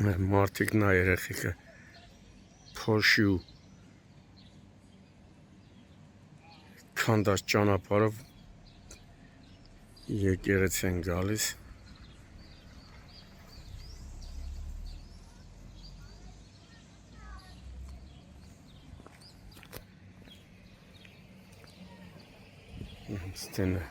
Մարդիկ նա երեխիքը փոշի ու քանդած ճանապարհով եկեղեցի են գալիս։ Ստենը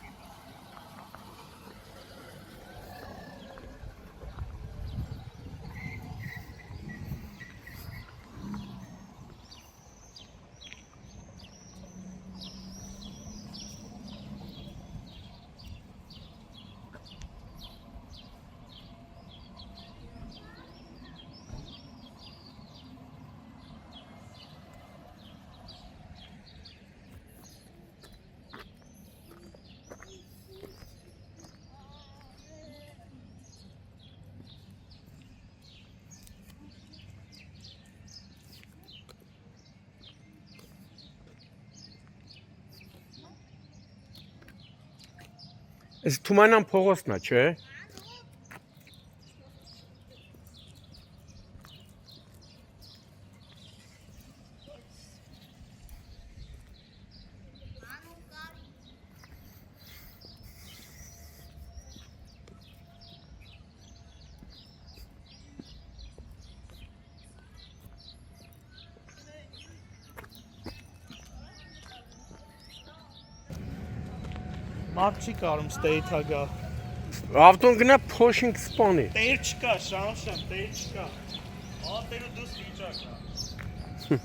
Այս Թումանյան փողոցն է, չէ՞։ Մարդ չի կարում ստեյթա գա։ Ավտոն գնա փոշինք սպանի։ Տեր չկա, Շանշան, տեր չկա։ Տերը դուս վիճակա։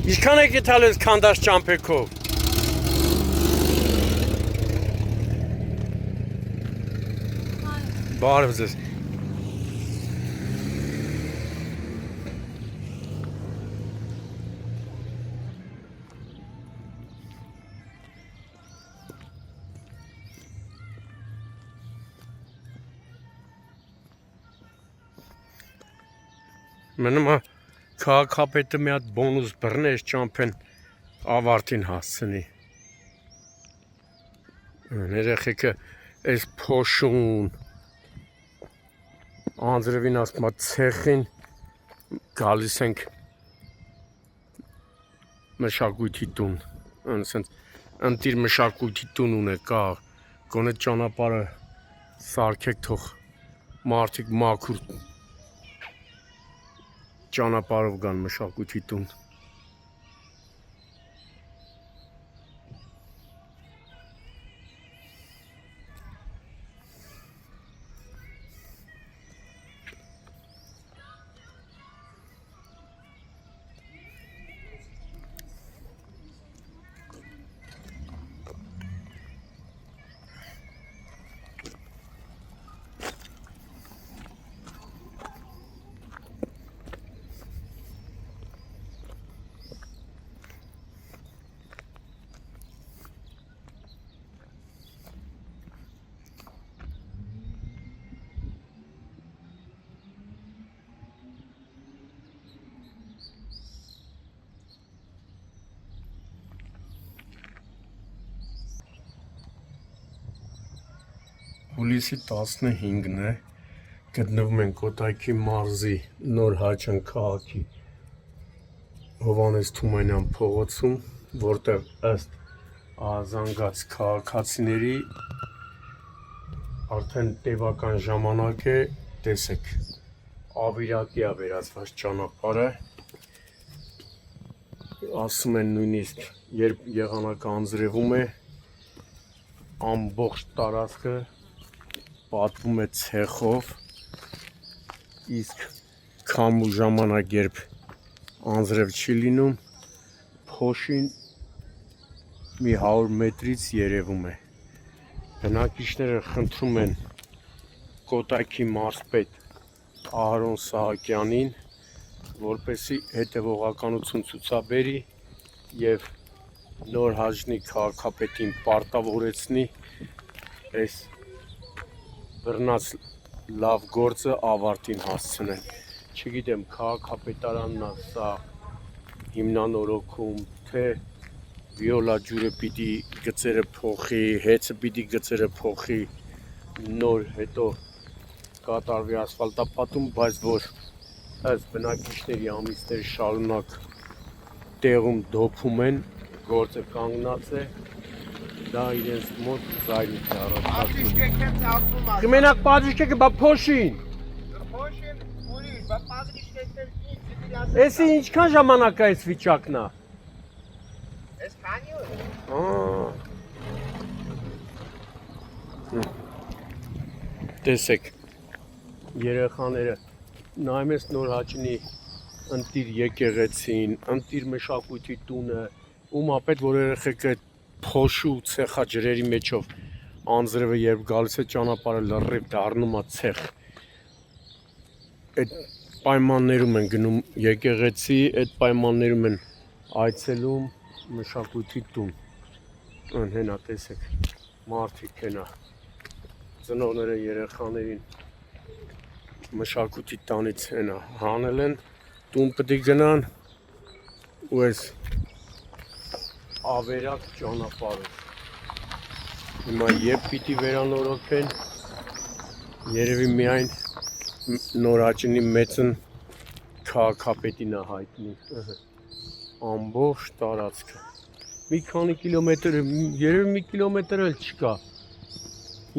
Ինչքան եք գտալ ես քանդած ճամփեքով։ Բարև ձեզ։ Մնում է քաղաքապետը մի հատ բոնուս բռնի, այս ճամփեն ավարտին հասցնի։ Երեխեքը այս փոշուն անձրևին ասում է ցեխին գալիս ենք մշակույթի տուն։ Անսենց ընտիր մշակույթի տուն ունե կա, գոնե ճանապարհը սարքեք թող մարդիկ մաքուր ճանապարհով գան մշակույթի տուն։ Հուլիսի 15-ն է, գտնվում են Կոտայքի մարզի Նոր Հաչան քաղաքի Հովհաննես Թումանյան փողոցում, որտեղ ըստ զանգած քաղաքացիների արդեն տևական ժամանակ է, տեսեք, ավիրակի է վերածված ճանապարհը, ասում են նույնիսկ, երբ եղանակը անձրևում է, ամբողջ տարածքը պատվում է ցեխով, իսկ քամու ժամանակ երբ անձրև չի լինում, փոշին մի 100 մետրից երևում է։ Բնակիչները խնդրում են Կոտայքի մարզպետ Ահարոն Սահակյանին, որպեսզի հետևողականություն ցուցաբերի եւ նոր հաջնի քաղաքապետին պարտավորեցնի այս բռնած լավ գործը ավարտին հասցնել։ Չգիտեմ, քաղաքապետարանն է սա հիմնանորոգում, թե վիոլա ջուրը պիտի գծերը փոխի, հեծը պիտի գծերը փոխի, նոր հետո կատարվի ասֆալտապատում, բայց որ այս բնակիչների ամիսներ շարունակ տեղում դոփում են, գործը կանգնած է, դա իրենց մոտ զայրույթ է առաջացնում։ Կմենակ պատժիշկը բա փոշին։ Էսի ինչքան ժամանակ է այս վիճակն է։ Տեսեք, երեխաները նայում ես Նոր Հաճնի ընտիր եկեղեցին, ընտիր մշակույթի տունը, ում ապետ որ երեխեքը փոշու ցեխա ջրերի մեջով անձրևը երբ գալիս է ճանապարհը լրիվ դառնում է ցեխ։ Այդ պայմաններում են գնում եկեղեցի, այդ պայմաններում են այցելում մշակույթի տուն։ Հենա տեսեք, մարդիկ հենա ծնողները երեխաներին մշակույթի տանից հենա հանել են, տուն պիտի գնան ու այս ավերակ ճանապարհով։ Հիմա երբ պիտի վերանորոգեն, երևի միայն Նոր Հաճնի մեծն քաղաքապետին է հայտնի։ Ամբողջ տարածքը։ Մի քանի կիլոմետր, երևի մի կիլոմետր էլ չկա։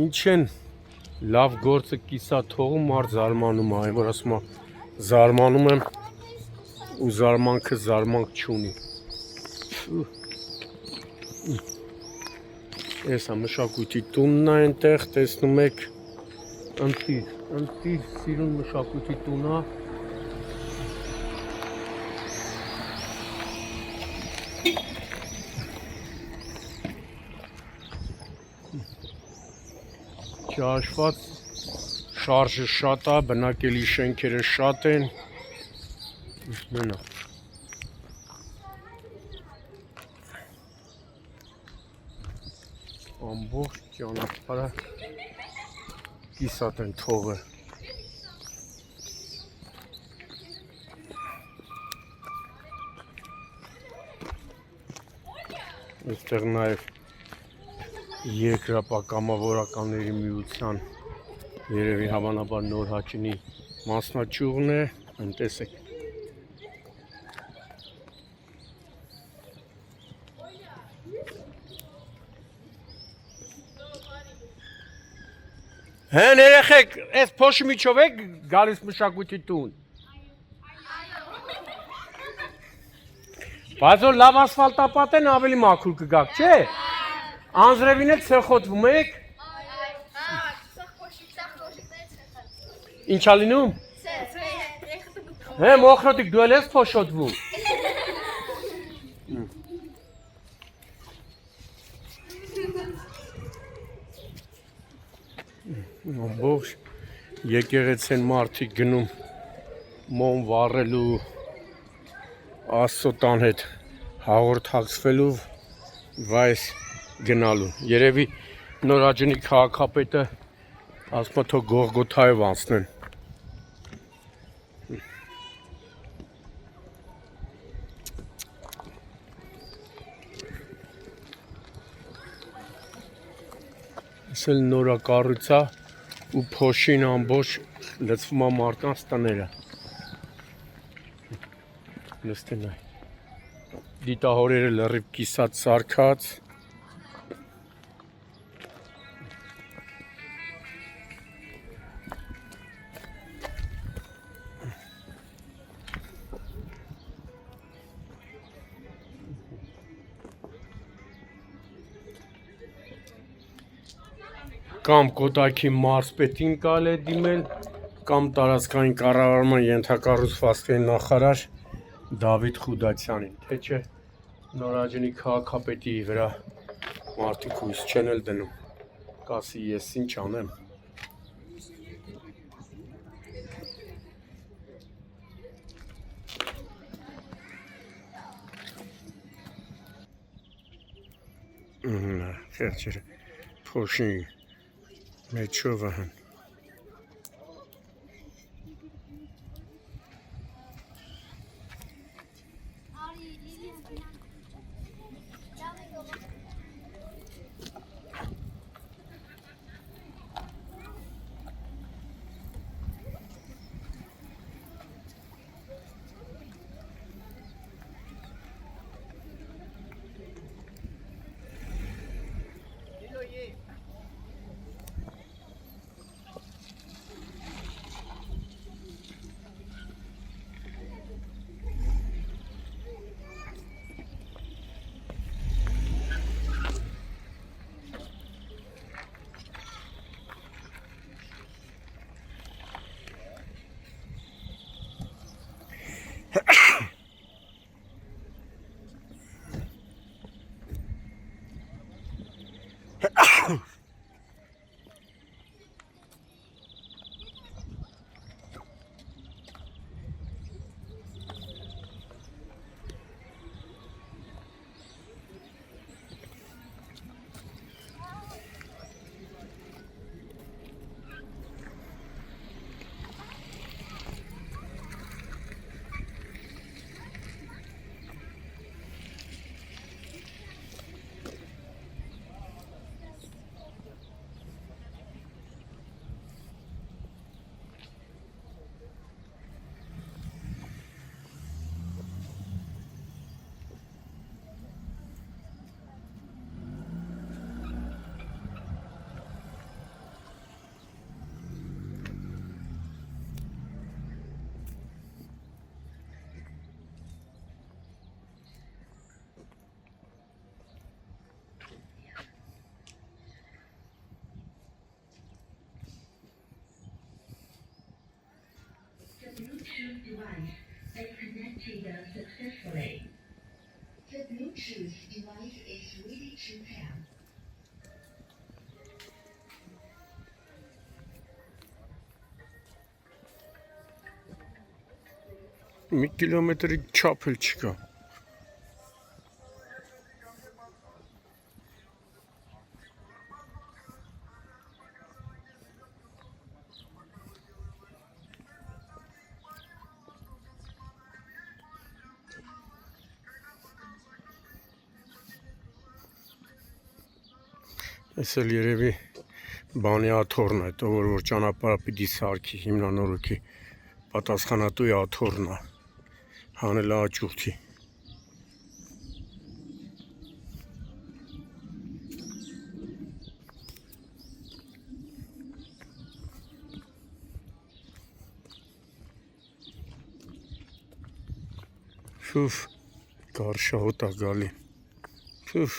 Ինչ են լավ գործը կիսա թողում, մարդ զարմանում է, որ ասում է զարմանում եմ ու զարմանքը զարմանք չունի։ Էսա մշակույթի տունն է այնտեղ, տեսնում եք, ընտիր սիրուն մշակույթի տուն է։ Չհաշված շարժը շատ է, բնակելի շենքերը շատ են։ Մենա։ Ամբողջ ճանապարհը կիսատ են թողը։ Այստեղ նաև երկրապահ-կամավորականների միության երևի հավանաբար Նոր Հաճնի մասնաճյուղն է, տեսեք։ Հեն երեխեք, այս փոշի միջով եք գալիս մշակույթի տուն։ Բայց որ լավ ասֆալտապատ են ավելի մաքուր կգաք, չէ։ Անձրևին էլ ցեխոտվում եք։ Ինչ ա լինում։ Հե մոխրոտիկ դու էլ ես փոշոտվում։ Ամբողջ եկեղեցին մարդիկ գնում մոմ վառելու Աստծո տան հետ հաղորդակցվելու վայս գնալու։ Երևի Նոր Հաճնի քաղաքապետը ասում է թող Գողգոթայով անցնեն։ Այս էլ նորակառույց է ու փոշին ամբողջ լցվում է մարդկանց տները։ Նստեն այ։ Դիտահորերը լրիվ կիսած սարքած։ Կամ Կոտայքի մարզպետին կարելի է դիմել, կամ տարածքային կառավարման ենթակառուցվածքների նախարար Դավիթ Խուդացյանին, թե չէ Նոր Հաճնի քաղաքապետի վրա մարդիկ հույս չեն էլ դնում, կասի ես ինչ անեմ։ Խեղճերը փոշի մեջով են։ Bluetooth device is connected successfully. The Bluetooth device is ready to pair. Մի կիլոմետրի չափ էլ չկա։ Այս էլ երևի բանի աթոռն է, տո որ ճանապարհը պիտի սարքի հիմնանորոգի պատասխանատու աթոռն է, հանել աճուրդի։ Ֆուֆ, կարշահոտ է գալի։ Ֆուֆ։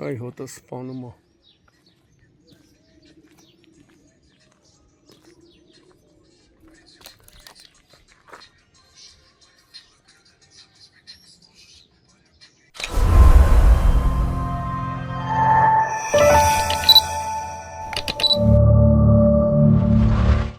Այ հոտը սպանում է։